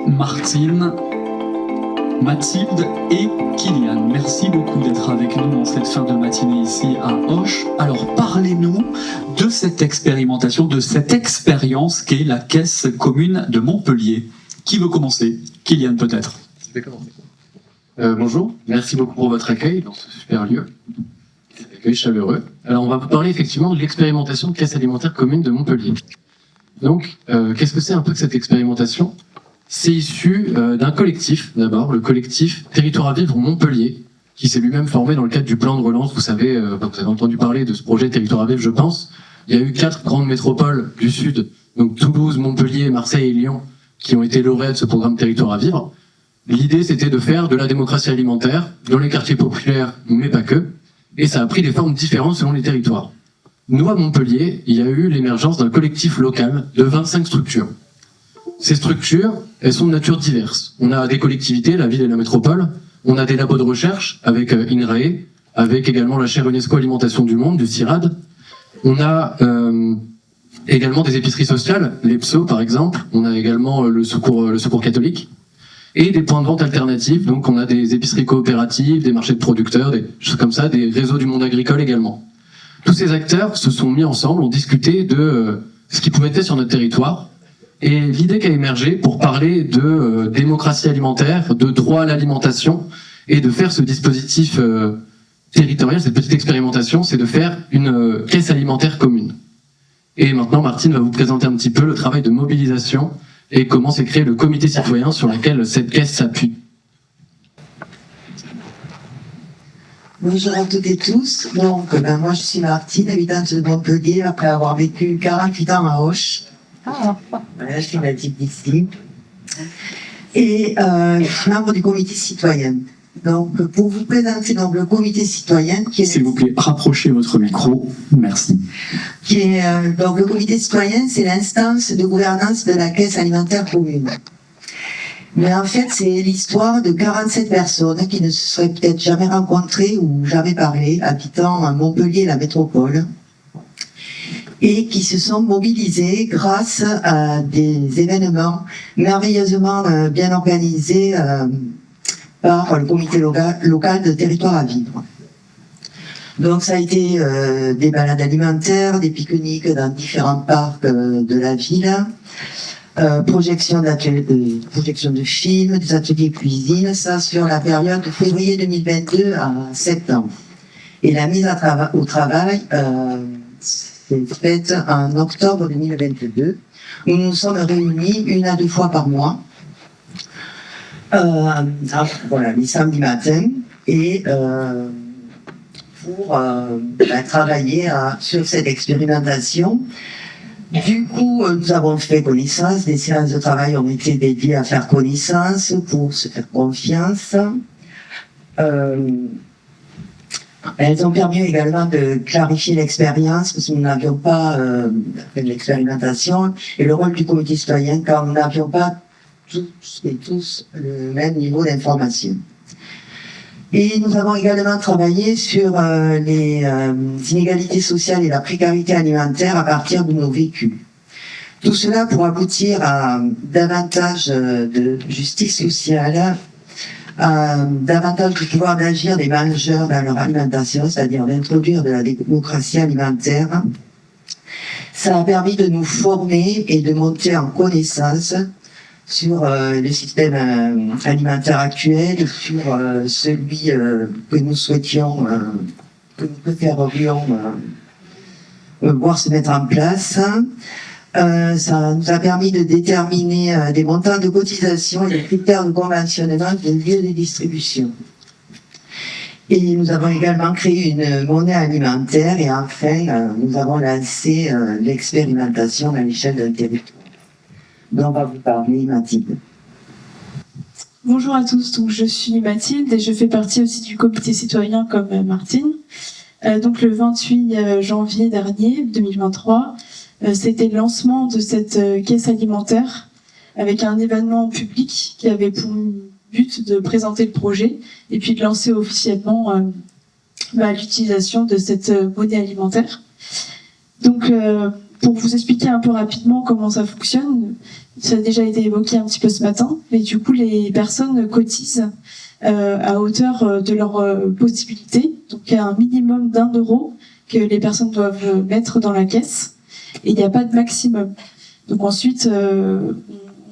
Martine, Mathilde et Kylian. Merci beaucoup d'être avec nous dans cette fin de matinée ici à Auch. Alors parlez-nous de cette expérimentation, de cette expérience qu'est la Caisse commune de Montpellier. Qui veut commencer? Kylian peut-être. Je vais commencer. Bonjour, merci beaucoup pour votre accueil dans ce super lieu. Accueil chaleureux. Alors on va vous parler effectivement de l'expérimentation de Caisse alimentaire commune de Montpellier. Donc, qu'est-ce que c'est un peu que cette expérimentation? C'est issu d'un collectif, d'abord, le collectif Territoire à Vivre Montpellier, qui s'est lui-même formé dans le cadre du plan de relance. Vous savez, vous avez entendu parler de ce projet Territoire à Vivre, je pense. Il y a eu 4 grandes métropoles du Sud, donc Toulouse, Montpellier, Marseille et Lyon, qui ont été lauréats de ce programme Territoire à Vivre. L'idée, c'était de faire de la démocratie alimentaire dans les quartiers populaires, mais pas que, et ça a pris des formes différentes selon les territoires. Nous, à Montpellier, il y a eu l'émergence d'un collectif local de 25 structures. Ces structures, elles sont de nature diverse. On a des collectivités, la ville et la métropole, on a des labos de recherche avec INRAE, avec également la chaire UNESCO Alimentation du Monde, du CIRAD. On a également des épiceries sociales, les PSO par exemple, on a également le secours catholique, et des points de vente alternatifs, donc on a des épiceries coopératives, des marchés de producteurs, des choses comme ça, des réseaux du monde agricole également. Tous ces acteurs se sont mis ensemble, ont discuté de ce qui pouvait être sur notre territoire, et l'idée qui a émergé pour parler de démocratie alimentaire, de droit à l'alimentation, et de faire ce dispositif territorial, cette petite expérimentation, c'est de faire une caisse alimentaire commune. Et maintenant, Martine va vous présenter un petit peu le travail de mobilisation et comment s'est créé le comité citoyen sur lequel cette caisse s'appuie. Bonjour à toutes et tous. Donc, moi je suis Martine, habitante de Montpellier, après avoir vécu 48 ans à Auch. Voilà, je suis native d'ici. Et je suis membre du comité citoyen. Donc, pour vous présenter donc, le comité citoyen, qui est... S'il vous plaît, rapprochez votre micro. Merci. Donc, le comité citoyen, c'est l'instance de gouvernance de la Caisse alimentaire commune. Mais en fait, c'est l'histoire de 47 personnes qui ne se seraient peut-être jamais rencontrées ou jamais parlé, habitant à Montpellier, la métropole, et qui se sont mobilisées grâce à des événements merveilleusement bien organisés par le comité local de Territoire à Vivre. Donc ça a été des balades alimentaires, des pique-niques dans différents parcs de la ville, projection de films, des ateliers cuisine, ça sur la période de février 2022 à septembre. Et la mise au travail s'est faite en octobre 2022, où nous nous sommes réunis 1 à 2 fois par mois, voilà, les samedis matins, et pour travailler sur cette expérimentation. Du coup, nous avons fait connaissance, des séances de travail ont été dédiées à faire connaissance, pour se faire confiance. Elles ont permis également de clarifier l'expérience, parce que nous n'avions pas fait de l'expérimentation, et le rôle du comité citoyen, car nous n'avions pas tous et tous le même niveau d'information. Et nous avons également travaillé sur les inégalités sociales et la précarité alimentaire à partir de nos vécus. Tout cela pour aboutir à davantage de justice sociale, à davantage du pouvoir d'agir des mangeurs dans leur alimentation, c'est-à-dire d'introduire de la démocratie alimentaire. Ça a permis de nous former et de monter en connaissance sur le système alimentaire actuel, sur celui que nous souhaitions, que nous préférerions voir se mettre en place. Ça nous a permis de déterminer des montants de cotisation et des critères de conventionnement des lieux de distribution. Et nous avons également créé une monnaie alimentaire et enfin, nous avons lancé l'expérimentation à l'échelle d'un territoire. dont va vous parler Mathilde. Bonjour à tous, donc je suis Mathilde et je fais partie aussi du comité citoyen comme Martine. Donc le 28 janvier dernier, 2023, c'était le lancement de cette caisse alimentaire avec un événement public qui avait pour but de présenter le projet et puis de lancer officiellement l'utilisation de cette monnaie alimentaire. Donc pour vous expliquer un peu rapidement comment ça fonctionne, ça a déjà été évoqué un petit peu ce matin, mais du coup les personnes cotisent à hauteur de leurs possibilités. Donc il y a un minimum d'1 € que les personnes doivent mettre dans la caisse et il n'y a pas de maximum. Donc ensuite, on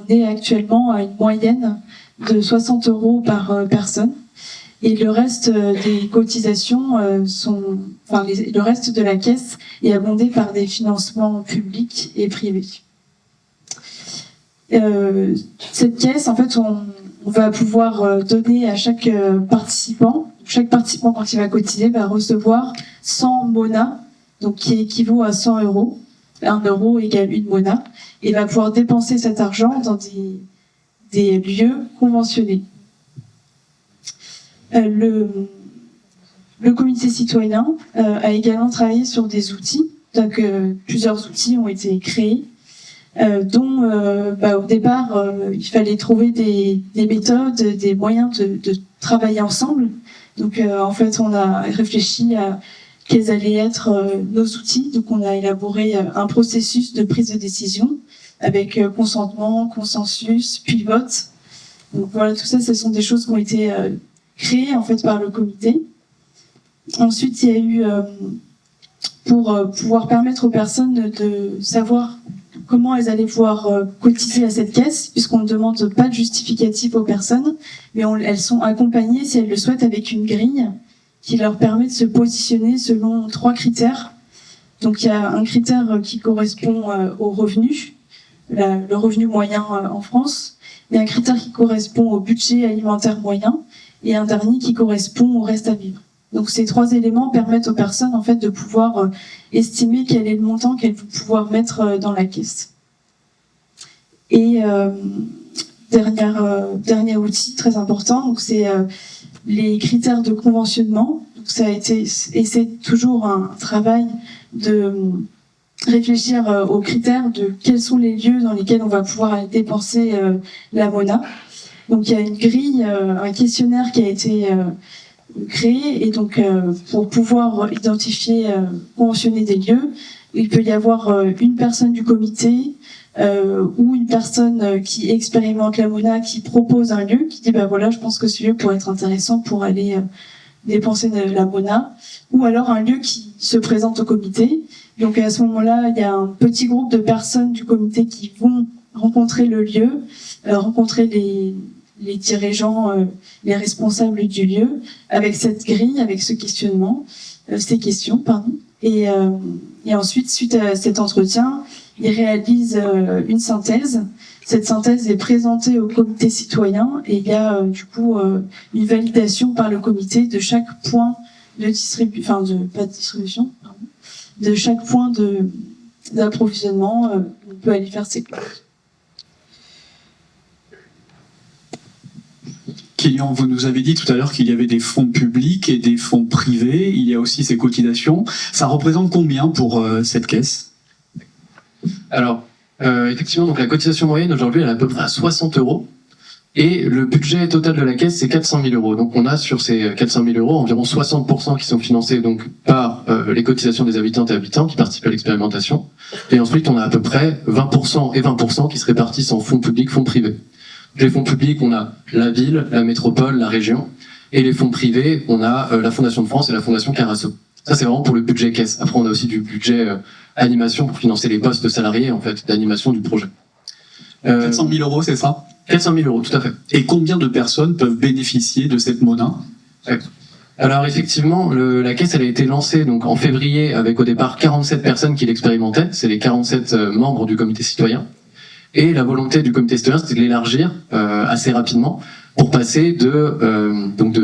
est actuellement à une moyenne de 60 € par personne. Et le reste des cotisations le reste de la caisse est abondé par des financements publics et privés. Cette caisse, en fait, on va pouvoir donner à chaque participant. Chaque participant, quand il va cotiser, va recevoir 100 mona, donc qui équivaut à 100 €. 1 € égale 1 mona. Et va pouvoir dépenser cet argent dans des lieux conventionnés. Le comité citoyen a également travaillé sur des outils. Donc, plusieurs outils ont été créés, dont au départ, il fallait trouver des méthodes, des moyens de travailler ensemble. Donc, en fait, on a réfléchi à quels allaient être nos outils. Donc, on a élaboré un processus de prise de décision avec consentement, consensus, puis vote. Donc, voilà, tout ça, ce sont des choses qui ont été créé en fait par le comité. Ensuite, il y a eu pour pouvoir permettre aux personnes de savoir comment elles allaient pouvoir cotiser à cette caisse, puisqu'on ne demande pas de justificatif aux personnes, mais elles sont accompagnées, si elles le souhaitent, avec une grille qui leur permet de se positionner selon 3 critères. Donc il y a un critère qui correspond au revenu, le revenu moyen en France, il y a un critère qui correspond au budget alimentaire moyen, et un dernier qui correspond au reste à vivre. Donc ces 3 éléments permettent aux personnes en fait de pouvoir estimer quel est le montant qu'elles vont pouvoir mettre dans la caisse. Et dernier outil très important, donc c'est les critères de conventionnement. Donc ça a été et c'est toujours un travail de réfléchir aux critères de quels sont les lieux dans lesquels on va pouvoir dépenser la mona. Donc il y a une grille, un questionnaire qui a été créé et donc pour pouvoir identifier, conventionner des lieux, il peut y avoir une personne du comité ou une personne qui expérimente la mona, qui propose un lieu, qui dit voilà, je pense que ce lieu pourrait être intéressant pour aller dépenser de la mona, ou alors un lieu qui se présente au comité. Donc à ce moment-là, il y a un petit groupe de personnes du comité qui vont rencontrer le lieu, rencontrer les dirigeants, les responsables du lieu, avec cette grille, avec ce questionnement, ces questions, pardon. Et ensuite, suite à cet entretien, ils réalisent une synthèse. Cette synthèse est présentée au comité citoyen et il y a du coup une validation par le comité de chaque point de distribution, de chaque point d'approvisionnement. On peut aller faire ses courses. Kylian, vous nous avez dit tout à l'heure qu'il y avait des fonds publics et des fonds privés, il y a aussi ces cotisations. Ça représente combien pour cette caisse? Alors, effectivement, donc la cotisation moyenne aujourd'hui, elle est à peu près à 60 € et le budget total de la caisse, c'est 400 000 €. Donc on a sur ces 400 000 € environ 60% qui sont financés donc par les cotisations des habitantes et habitants qui participent à l'expérimentation. Et ensuite, on a à peu près 20% et 20% qui se répartissent en fonds publics, fonds privés. Les fonds publics, on a la ville, la métropole, la région. Et les fonds privés, on a la Fondation de France et la Fondation Carasso. Ça, c'est vraiment pour le budget caisse. Après, on a aussi du budget animation pour financer les postes salariés, en fait, d'animation du projet. 400 000 €, c'est ça? 400 000 €, tout à fait. Et combien de personnes peuvent bénéficier de cette monnaie? Alors effectivement, la caisse elle a été lancée donc en février avec au départ 47 personnes qui l'expérimentaient. C'est les 47 membres du comité citoyen. Et la volonté du comité citoyen, c'était de l'élargir assez rapidement pour passer de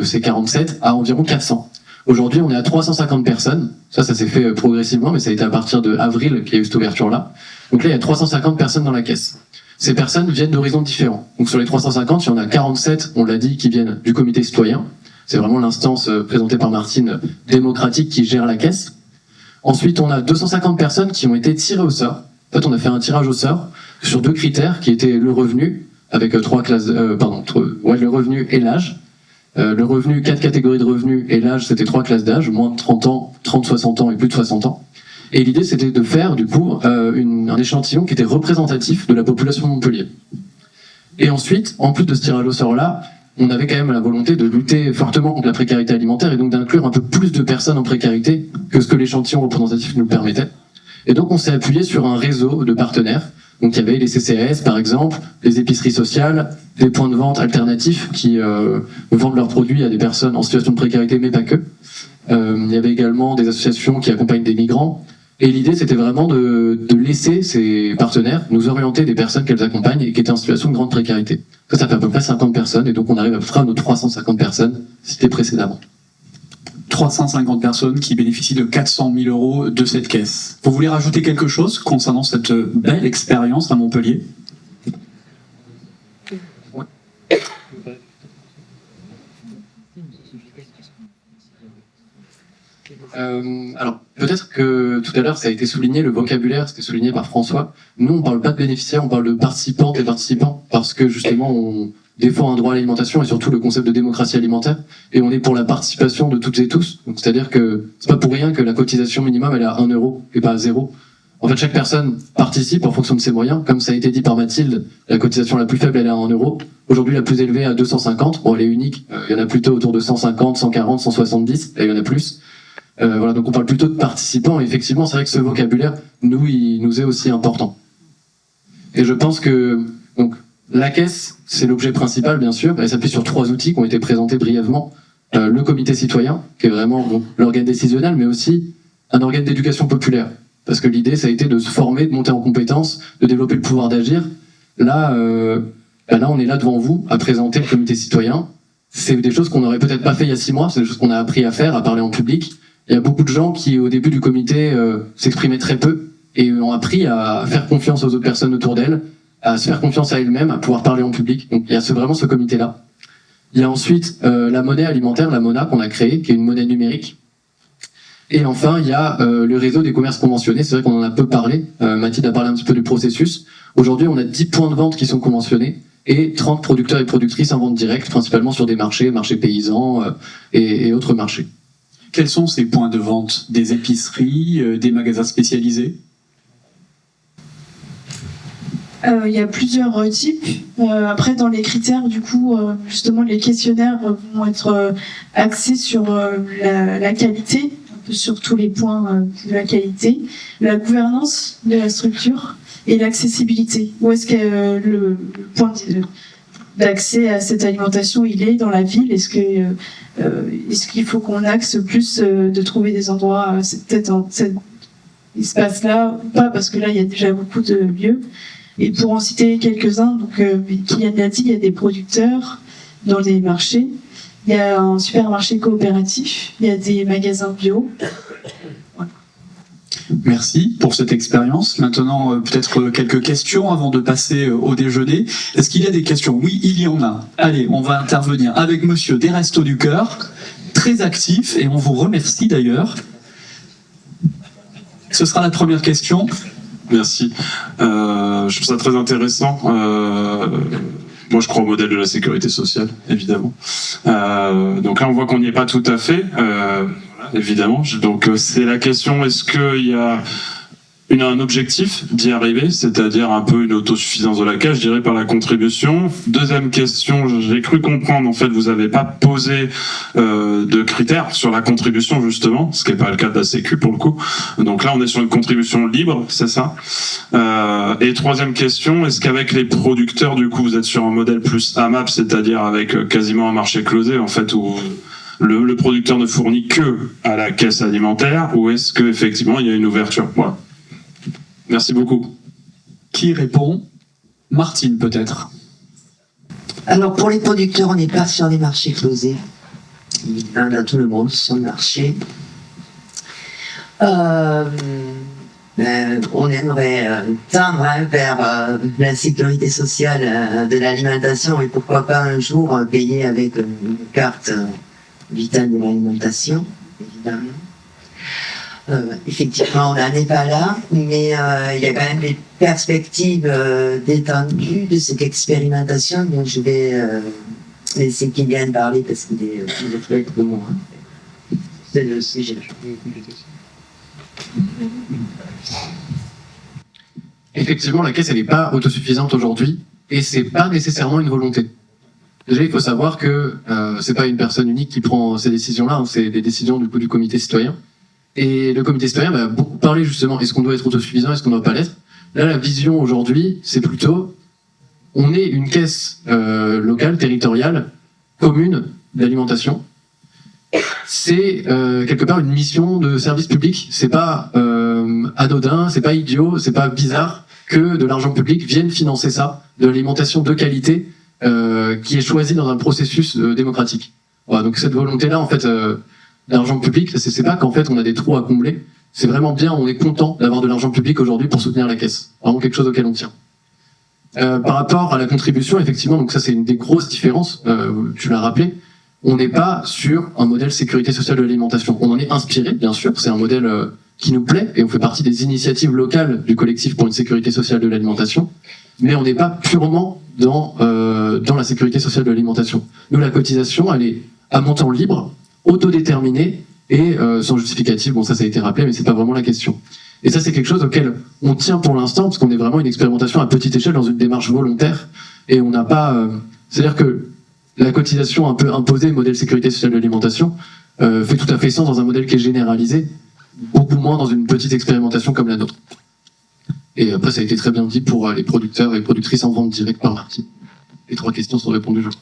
ces 47 à environ 400. Aujourd'hui, on est à 350 personnes. Ça s'est fait progressivement, mais ça a été à partir de avril qu'il y a eu cette ouverture-là. Donc là, il y a 350 personnes dans la caisse. Ces personnes viennent d'horizons différents. Donc sur les 350, il y en a 47, on l'a dit, qui viennent du comité citoyen. C'est vraiment l'instance présentée par Martine, démocratique, qui gère la caisse. Ensuite, on a 250 personnes qui ont été tirées au sort. En fait, on a fait un tirage au sort sur 2 critères qui étaient le revenu, avec 3 classes, le revenu et l'âge. Le revenu, 4 catégories de revenus, et l'âge, c'était 3 classes d'âge, moins de 30 ans, 30-60 ans et plus de 60 ans. Et l'idée, c'était de faire, du coup, un échantillon qui était représentatif de la population de Montpellier. Et ensuite, en plus de ce tirage au sort-là, on avait quand même la volonté de lutter fortement contre la précarité alimentaire et donc d'inclure un peu plus de personnes en précarité que ce que l'échantillon représentatif nous permettait. Et donc, on s'est appuyé sur un réseau de partenaires. Donc, il y avait les CCAS, par exemple, les épiceries sociales, des points de vente alternatifs qui vendent leurs produits à des personnes en situation de précarité, mais pas que. Il y avait également des associations qui accompagnent des migrants. Et l'idée, c'était vraiment de laisser ces partenaires nous orienter des personnes qu'elles accompagnent et qui étaient en situation de grande précarité. Ça fait à peu près 50 personnes, et donc on arrive à peu près à nos 350 personnes citées précédemment. 350 personnes qui bénéficient de 400 000 euros de cette caisse. Vous voulez rajouter quelque chose concernant cette belle expérience à Montpellier ? Alors, peut-être que tout à l'heure, ça a été souligné, le vocabulaire, c'était souligné par François. Nous, on parle pas de bénéficiaires, on parle de participantes et participants, parce que justement, on défend un droit à l'alimentation et surtout le concept de démocratie alimentaire, et on est pour la participation de toutes et tous. Donc, c'est-à-dire que c'est pas pour rien que la cotisation minimum, elle est à 1 euro et pas à 0. En fait, chaque personne participe en fonction de ses moyens. Comme ça a été dit par Mathilde, la cotisation la plus faible, elle est à 1 euro. Aujourd'hui, la plus élevée à 250. Bon, elle est unique. Il y en a plutôt autour de 150, 140, 170. Et il y en a plus. Voilà, donc on parle plutôt de participants. Et effectivement, c'est vrai que ce vocabulaire, nous, il nous est aussi important. Et je pense que donc la caisse, c'est l'objet principal, bien sûr. Elle s'appuie sur 3 outils qui ont été présentés brièvement. Le comité citoyen, qui est vraiment l'organe décisionnel, mais aussi un organe d'éducation populaire. Parce que l'idée, ça a été de se former, de monter en compétences, de développer le pouvoir d'agir. Là, on est là devant vous à présenter le comité citoyen. C'est des choses qu'on n'aurait peut-être pas fait il y a 6 mois, c'est des choses qu'on a appris à faire, à parler en public. Il y a beaucoup de gens qui, au début du comité, s'exprimaient très peu et ont appris à faire confiance aux autres personnes autour d'elles, à se faire confiance à elles-mêmes, à pouvoir parler en public. Donc il y a vraiment ce comité-là. Il y a ensuite la monnaie alimentaire, la MONA, qu'on a créée, qui est une monnaie numérique. Et enfin, il y a le réseau des commerces conventionnés. C'est vrai qu'on en a peu parlé. Mathilde a parlé un petit peu du processus. Aujourd'hui, on a 10 points de vente qui sont conventionnés et 30 producteurs et productrices en vente directe, principalement sur des marchés paysans et autres marchés. Quels sont ces points de vente? Des épiceries, des magasins spécialisés? Il y a plusieurs types. Après, dans les critères, du coup, justement, les questionnaires vont être axés sur la qualité, un peu sur tous les points de la qualité, la gouvernance de la structure et l'accessibilité. Où est-ce que le point d'accès à cette alimentation, il est dans la ville? Est-ce qu'il faut qu'on axe plus de trouver des endroits, c'est peut-être dans cet espace-là ou pas, parce que là, il y a déjà beaucoup de lieux. Et pour en citer quelques-uns, donc Kylian l'a dit, il y a des producteurs dans les marchés, il y a un supermarché coopératif, il y a des magasins bio. Voilà. Merci pour cette expérience. Maintenant, peut-être quelques questions avant de passer au déjeuner. Est-ce qu'il y a des questions? Oui, il y en a. Allez, on va intervenir avec monsieur des Restos du Cœur, très actif, et on vous remercie d'ailleurs. Ce sera la première question. Merci. Je trouve ça très intéressant. Moi, je crois au modèle de la sécurité sociale, évidemment. Donc là, on voit qu'on n'y est pas tout à fait, voilà, évidemment. Donc, c'est la question, est-ce qu'il y a un objectif d'y arriver, c'est-à-dire un peu une autosuffisance de la caisse, je dirais, par la contribution. Deuxième question, j'ai cru comprendre, en fait, vous n'avez pas posé de critères sur la contribution, justement, ce qui n'est pas le cas de la Sécu, pour le coup. Donc là, on est sur une contribution libre, c'est ça. Et troisième question, est-ce qu'avec les producteurs, du coup, vous êtes sur un modèle plus AMAP, c'est-à-dire avec quasiment un marché closé, en fait, où le producteur ne fournit que à la caisse alimentaire, ou est-ce qu'effectivement, il y a une ouverture? Voilà. Merci beaucoup. Qui répond? Martine, peut-être. Alors, pour les producteurs, on n'est pas sur les marchés closés. Il y en a tout le monde sur le marché. On aimerait tendre vers la sécurité sociale de l'alimentation et pourquoi pas un jour payer avec une carte vitale de l'alimentation, évidemment. Effectivement, on n'en est pas là, mais il y a quand même des perspectives d'étendue de cette expérimentation. Donc je vais laisser Kylian parler parce qu'il est plus expert que moi. C'est le sujet. Effectivement, la caisse, elle n'est pas autosuffisante aujourd'hui, et c'est pas nécessairement une volonté. Déjà, il faut savoir que c'est pas une personne unique qui prend ces décisions-là, hein, c'est des décisions du comité citoyen. Et le comité citoyen va beaucoup parler justement, est-ce qu'on doit être autosuffisant, est-ce qu'on ne doit pas l'être. Là, la vision aujourd'hui, c'est plutôt, on est une caisse locale, territoriale, commune d'alimentation. C'est quelque part une mission de service public. C'est pas anodin, c'est pas idiot, c'est pas bizarre que de l'argent public vienne financer ça, de l'alimentation de qualité qui est choisie dans un processus démocratique. Voilà, donc cette volonté-là, en fait, l'argent public, c'est pas qu'en fait on a des trous à combler. C'est vraiment bien, on est content d'avoir de l'argent public aujourd'hui pour soutenir la caisse. Vraiment quelque chose auquel on tient. Par rapport à la contribution, effectivement, donc ça c'est une des grosses différences. Tu l'as rappelé. On n'est pas sur un modèle sécurité sociale de l'alimentation. On en est inspiré, bien sûr. C'est un modèle qui nous plaît et on fait partie des initiatives locales du collectif pour une sécurité sociale de l'alimentation. Mais on n'est pas purement dans la sécurité sociale de l'alimentation. Nous, la cotisation, elle est à montant libre, autodéterminée et sans justificatif. Bon, ça a été rappelé, mais c'est pas vraiment la question. Et ça, c'est quelque chose auquel on tient pour l'instant, parce qu'on est vraiment une expérimentation à petite échelle dans une démarche volontaire. Et on n'a pas... C'est-à-dire que la cotisation un peu imposée, modèle sécurité sociale de l'alimentation, fait tout à fait sens dans un modèle qui est généralisé, beaucoup moins dans une petite expérimentation comme la nôtre. Et après, ça a été très bien dit pour les producteurs et productrices en vente directe par Martine. Les 3 questions sont répondues, je crois.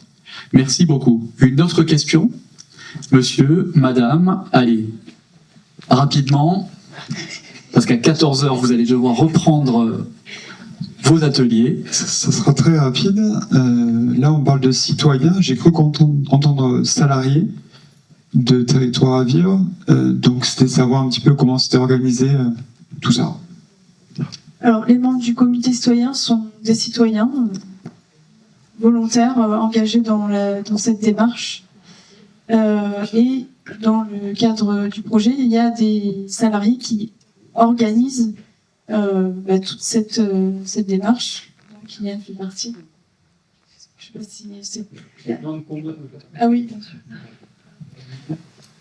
Merci beaucoup. Une autre question? Monsieur, madame, allez, rapidement, parce qu'à 14h, vous allez devoir reprendre vos ateliers. Ça sera très rapide. Là, on parle de citoyens. J'ai cru entendre salariés de territoire à vivre. Donc, c'était savoir un petit peu comment c'était organisé tout ça. Alors, les membres du comité citoyen sont des citoyens volontaires engagés dans cette démarche. Et dans le cadre du projet, il y a des salariés qui organisent toute cette démarche. Donc, Kylian fait partie. Je sais pas si c'est clair. Ah oui, bien sûr.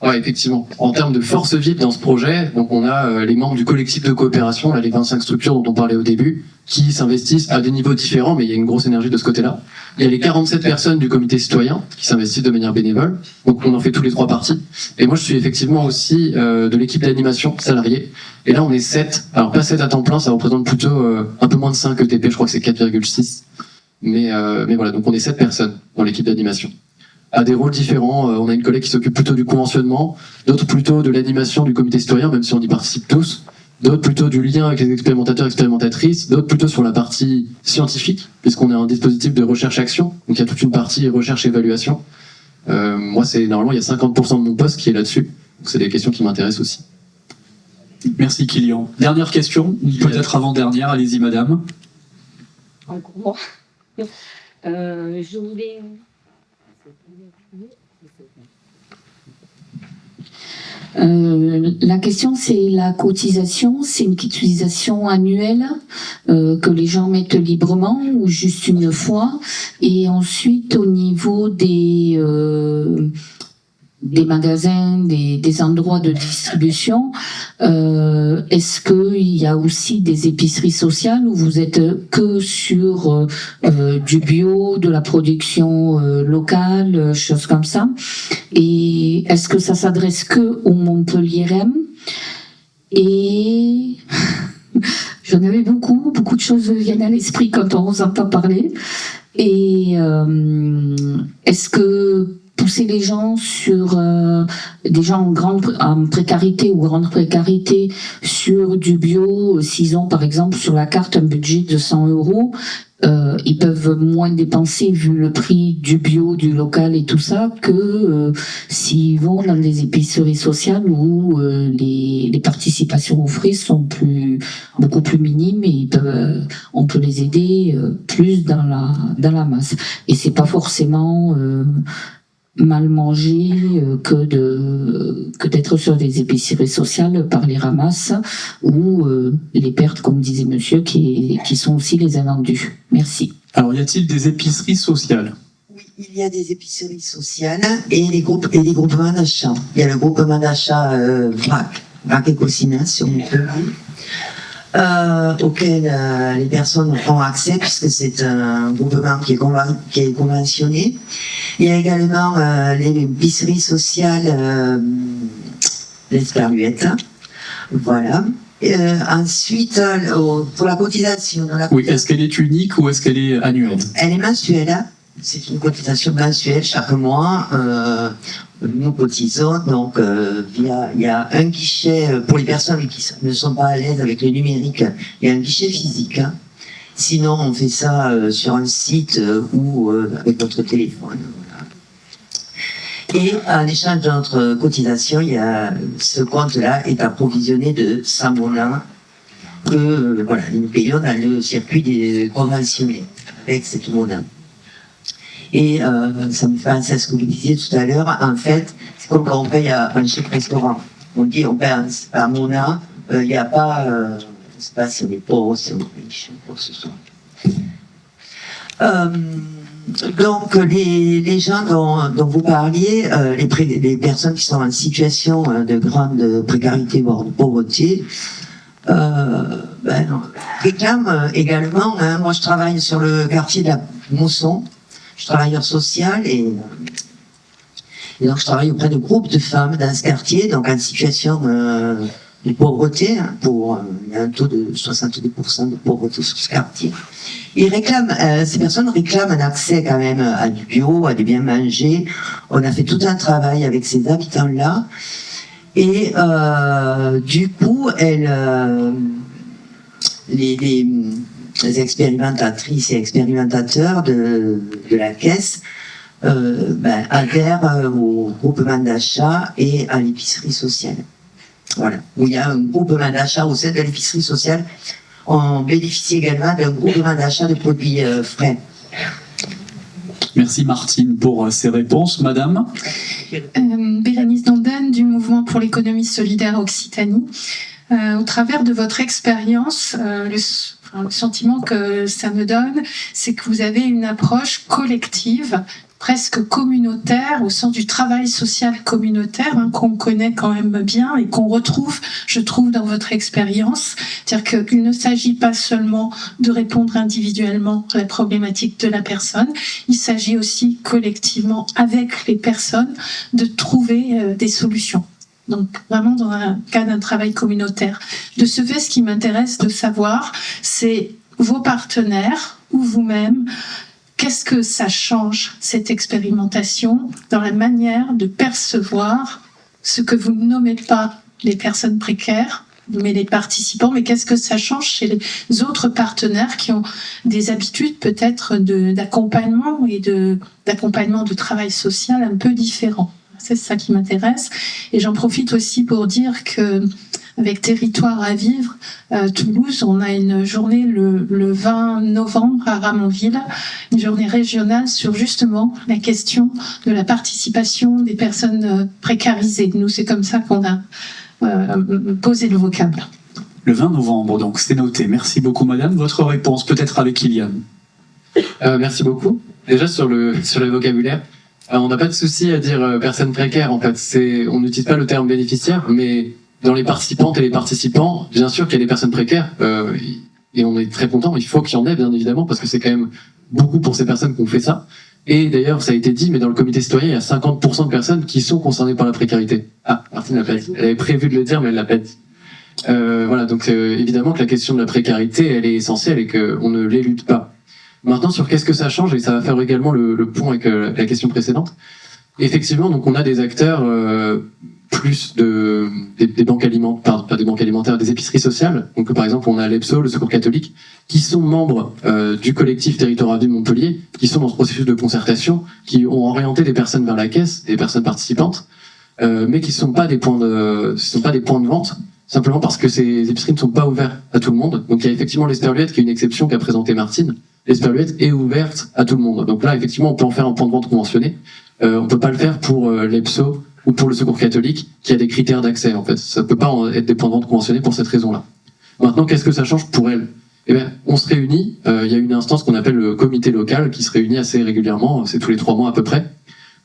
Ouais, effectivement. En termes de force vive dans ce projet, donc on a les membres du collectif de coopération, là, les 25 structures dont on parlait au début, qui s'investissent à des niveaux différents, mais il y a une grosse énergie de ce côté-là. Il y a les 47 personnes du comité citoyen qui s'investissent de manière bénévole, donc on en fait tous les 3 parties. Et moi, je suis effectivement aussi de l'équipe d'animation salariée. Et là, on est 7. Alors pas 7 à temps plein, ça représente plutôt un peu moins de 5 ETP, je crois que c'est 4,6. Mais voilà, donc on est 7 personnes dans l'équipe d'animation. À des rôles différents. On a une collègue qui s'occupe plutôt du conventionnement, d'autres plutôt de l'animation du comité citoyen, même si on y participe tous, d'autres plutôt du lien avec les expérimentateurs et expérimentatrices, d'autres plutôt sur la partie scientifique, puisqu'on a un dispositif de recherche-action, donc il y a toute une partie recherche-évaluation. Moi, normalement, il y a 50% de mon poste qui est là-dessus, donc c'est des questions qui m'intéressent aussi. Merci Kylian. Dernière question, peut-être avant-dernière, allez-y madame. Encore moi. Je voulais... La question, c'est la cotisation. C'est une cotisation annuelle que les gens mettent librement ou juste une fois. Et ensuite, au niveau des magasins, des endroits de distribution, est-ce qu'il y a aussi des épiceries sociales où vous êtes que sur du bio, de la production locale, choses comme ça? Et est-ce que ça s'adresse que aux Montpelliérains? Et j'en avais beaucoup de choses viennent à l'esprit quand on vous entend parler. Et est-ce que pousser les gens des gens en précarité ou grande précarité sur du bio, s'ils ont par exemple sur la carte un budget de 100 €, ils peuvent moins dépenser vu le prix du bio, du local et tout ça que s'ils vont dans des épiceries sociales où les participations aux frais sont beaucoup plus minimes et on peut les aider plus dans la masse. Et c'est pas forcément mal manger que d'être sur des épiceries sociales par les ramasses ou les pertes, comme disait monsieur, qui sont aussi les invendus. Merci. Alors, y a-t-il des épiceries sociales? Oui, il y a des épiceries sociales et des groupements d'achat. Il y a le groupement d'achat VRAC, Raquel sur Montpellier, auquel les personnes ont accès puisque c'est un groupement qui est conventionné. Il y a également l'épicerie sociale l'Esperluette. Voilà. Ensuite, pour la cotisation. Oui, est-ce qu'elle est unique ou est-ce qu'elle est annuelle? Elle est mensuelle. Hein. C'est une cotisation mensuelle chaque mois. Nous cotisons, donc il y a un guichet pour les personnes qui ne sont pas à l'aise avec le numérique. Il y a un guichet physique. Hein. Sinon, on fait ça sur un site ou avec notre téléphone. Voilà. Et en échange de notre cotisation, ce compte-là est approvisionné de samolins que nous payons dans le circuit des conventionnés avec cette monnaie. Et ça me fait penser à ce que vous disiez tout à l'heure. En fait, c'est comme quand on paye à un chèque restaurant. On dit on paye par Mona, il n'y a pas, je sais pas si on est pauvre, si on est riche, quoi que ce soit. Donc les gens dont vous parliez, les personnes qui sont en situation de grande précarité, voire de pauvreté, réclament également. Hein, moi, je travaille sur le quartier de la Mousson. Je suis travailleur social et donc je travaille auprès de groupes de femmes dans ce quartier, donc en situation de pauvreté. Hein, il y a un taux de 62% de pauvreté sur ce quartier. Ces personnes réclament un accès quand même à du bio, à du bien manger. On a fait tout un travail avec ces habitants-là. Et du coup, les expérimentatrices et expérimentateurs de la caisse adhèrent au groupement d'achat et à l'épicerie sociale. Voilà. Où il y a un groupement d'achat au sein de l'épicerie sociale. On bénéficie également d'un groupement d'achat de produits frais. Merci Martine pour ces réponses. Madame Bérénice Danden du Mouvement pour l'économie solidaire Occitanie. Au travers de votre expérience, le sentiment que ça me donne, c'est que vous avez une approche collective, presque communautaire, au sens du travail social communautaire, hein, qu'on connaît quand même bien et qu'on retrouve, je trouve, dans votre expérience. C'est-à-dire qu'il ne s'agit pas seulement de répondre individuellement à la problématique de la personne, il s'agit aussi collectivement, avec les personnes, de trouver des solutions. Donc vraiment dans un cas d'un travail communautaire. De ce fait, ce qui m'intéresse de savoir, c'est vos partenaires ou vous-même, qu'est-ce que ça change, cette expérimentation, dans la manière de percevoir ce que vous ne nommez pas les personnes précaires, mais les participants, mais qu'est-ce que ça change chez les autres partenaires qui ont des habitudes peut-être d'accompagnement et d'accompagnement de travail social un peu différents. C'est ça qui m'intéresse. Et j'en profite aussi pour dire que avec Territoire à vivre, Toulouse, on a une journée le 20 novembre à Ramonville, une journée régionale sur justement la question de la participation des personnes précarisées. Nous, c'est comme ça qu'on a posé le vocable. Le 20 novembre, donc c'est noté. Merci beaucoup Madame. Votre réponse peut-être avec Kylian. Merci beaucoup. Déjà sur le vocabulaire, on n'a pas de souci à dire personnes précaires en fait. On n'utilise pas le terme bénéficiaire, mais dans les participantes et les participants, bien sûr qu'il y a des personnes précaires, et on est très content. Il faut qu'il y en ait, bien évidemment, parce que c'est quand même beaucoup pour ces personnes qui ont fait ça. Et d'ailleurs, ça a été dit, mais dans le comité citoyen, il y a 50% de personnes qui sont concernées par la précarité. Ah, Martine l'a pas dit. Elle avait prévu de le dire, mais elle l'a pas dit. Voilà, donc évidemment que la question de la précarité, elle est essentielle et qu'on ne l'élude pas. Maintenant, sur qu'est-ce que ça change, et ça va faire également le pont avec la question précédente. Effectivement, donc on a des acteurs plus des banques alimentaires, pas des banques alimentaires, des épiceries sociales. Donc par exemple, on a l'EPSO, le Secours catholique, qui sont membres du collectif Territoire à vivre Montpellier, qui sont dans ce processus de concertation, qui ont orienté des personnes vers la caisse, des personnes participantes, mais qui ne sont pas des points de vente, simplement parce que ces épiceries ne sont pas ouvertes à tout le monde. Donc il y a effectivement l'Esperluette qui est une exception qu'a présentée Martine. L'Esperluette est ouverte à tout le monde. Donc là, effectivement, on peut en faire un point de vente conventionné. On peut pas le faire pour l'EPSO ou pour le Secours catholique, qui a des critères d'accès, en fait. Ça peut pas être des points de vente conventionnés pour cette raison-là. Maintenant, qu'est-ce que ça change pour elles? Eh bien, on se réunit, il y a une instance qu'on appelle le comité local, qui se réunit assez régulièrement, c'est tous les 3 mois à peu près,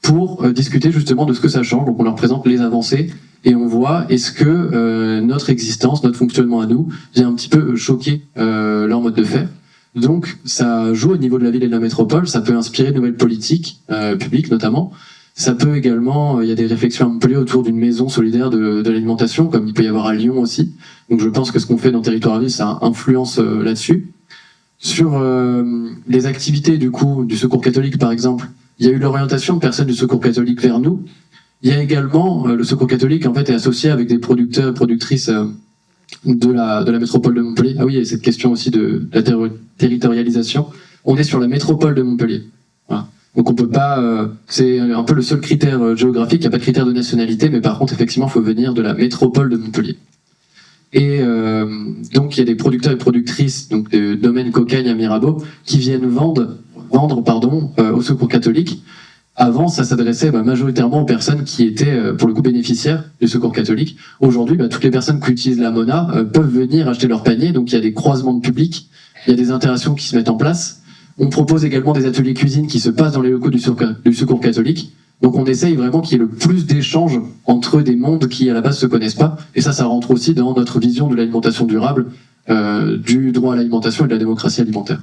pour discuter justement de ce que ça change. Donc on leur présente les avancées et on voit est-ce que notre existence, notre fonctionnement à nous, vient un petit peu choquer leur mode de faire. Donc ça joue au niveau de la ville et de la métropole, ça peut inspirer de nouvelles politiques publiques notamment. Ça peut également, il y a des réflexions à Montpellier autour d'une maison solidaire de l'alimentation, comme il peut y avoir à Lyon aussi. Donc je pense que ce qu'on fait dans Territoire à Vivre, ça influence là-dessus. Sur les activités du coup du Secours catholique par exemple, il y a eu l'orientation de personnes du Secours catholique vers nous. Il y a également le Secours catholique en fait est associé avec des producteurs et productrices de la métropole de Montpellier. Ah oui, il y a cette question aussi de la territorialisation. On est sur la métropole de Montpellier. Voilà. Donc on peut pas, c'est un peu le seul critère géographique, il n'y a pas de critère de nationalité, mais par contre effectivement il faut venir de la métropole de Montpellier. Et donc il y a des producteurs et productrices donc de domaine Cocagne à Mirabeau qui viennent vendre au Secours catholique. Avant, ça s'adressait majoritairement aux personnes qui étaient pour le coup bénéficiaires du Secours catholique. Aujourd'hui, toutes les personnes qui utilisent la Mona peuvent venir acheter leur panier, donc il y a des croisements de public, il y a des interactions qui se mettent en place. On propose également des ateliers cuisine qui se passent dans les locaux du Secours catholique. Donc on essaye vraiment qu'il y ait le plus d'échanges entre des mondes qui à la base se connaissent pas. Et ça rentre aussi dans notre vision de l'alimentation durable, du droit à l'alimentation et de la démocratie alimentaire.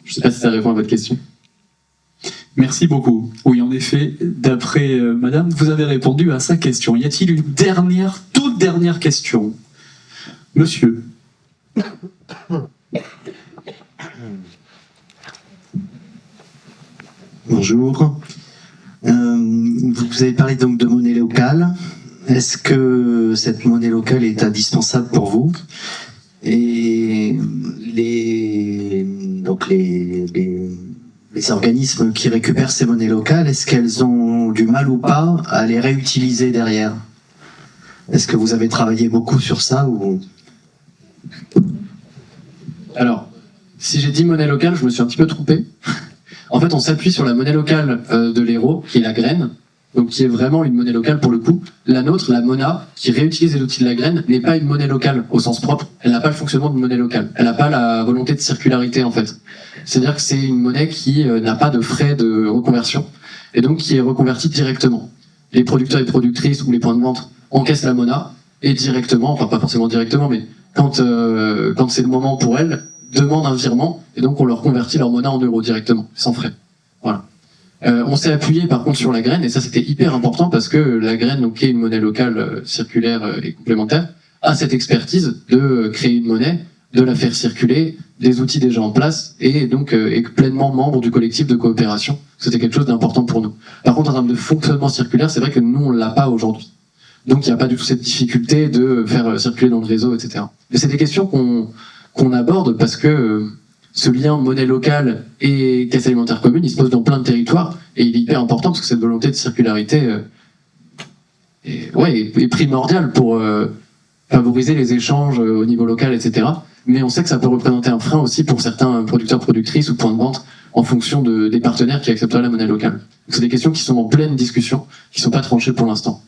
Je ne sais pas si ça répond à votre question. Merci beaucoup. Oui, en effet, d'après madame, vous avez répondu à sa question. Y a-t-il une toute dernière question? Monsieur. Bonjour. Vous avez parlé donc de monnaie locale. Est-ce que cette monnaie locale est indispensable pour vous? Et les organismes qui récupèrent ces monnaies locales, est-ce qu'elles ont du mal ou pas à les réutiliser derrière? Est-ce que vous avez travaillé beaucoup sur ça ou... Alors, si j'ai dit monnaie locale, je me suis un petit peu trompé. En fait, on s'appuie sur la monnaie locale de l'Hérault, qui est la graine, donc qui est vraiment une monnaie locale pour le coup. La nôtre, la Mona, qui réutilise les outils de la graine, n'est pas une monnaie locale au sens propre. Elle n'a pas le fonctionnement d'une monnaie locale. Elle n'a pas la volonté de circularité en fait. C'est-à-dire que c'est une monnaie qui n'a pas de frais de reconversion et donc qui est reconvertie directement. Les producteurs et productrices ou les points de vente encaissent la Mona et directement, enfin pas forcément directement, mais quand c'est le moment pour elles, demandent un virement et donc on leur convertit leur Mona en euros directement, sans frais. Voilà. On s'est appuyé par contre sur la graine et ça c'était hyper important parce que la graine, donc, qui est une monnaie locale circulaire et complémentaire, a cette expertise de créer une monnaie, de la faire circuler, des outils déjà en place et donc est pleinement membre du collectif de coopération. C'était quelque chose d'important pour nous. Par contre en termes de fonctionnement circulaire, c'est vrai que nous on l'a pas aujourd'hui. Donc il n'y a pas du tout cette difficulté de faire circuler dans le réseau, etc. Mais c'est des questions qu'on aborde parce que ce lien monnaie locale et caisse alimentaire commune, il se pose dans plein de territoires et il est hyper important parce que cette volonté de circularité est primordiale pour favoriser les échanges au niveau local, etc. Mais on sait que ça peut représenter un frein aussi pour certains producteurs, productrices ou points de vente en fonction des partenaires qui accepteraient la monnaie locale. Donc c'est des questions qui sont en pleine discussion, qui ne sont pas tranchées pour l'instant.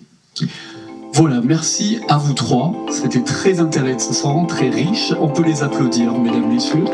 Voilà, merci à vous trois. C'était très intéressant, très riche. On peut les applaudir, mesdames, messieurs.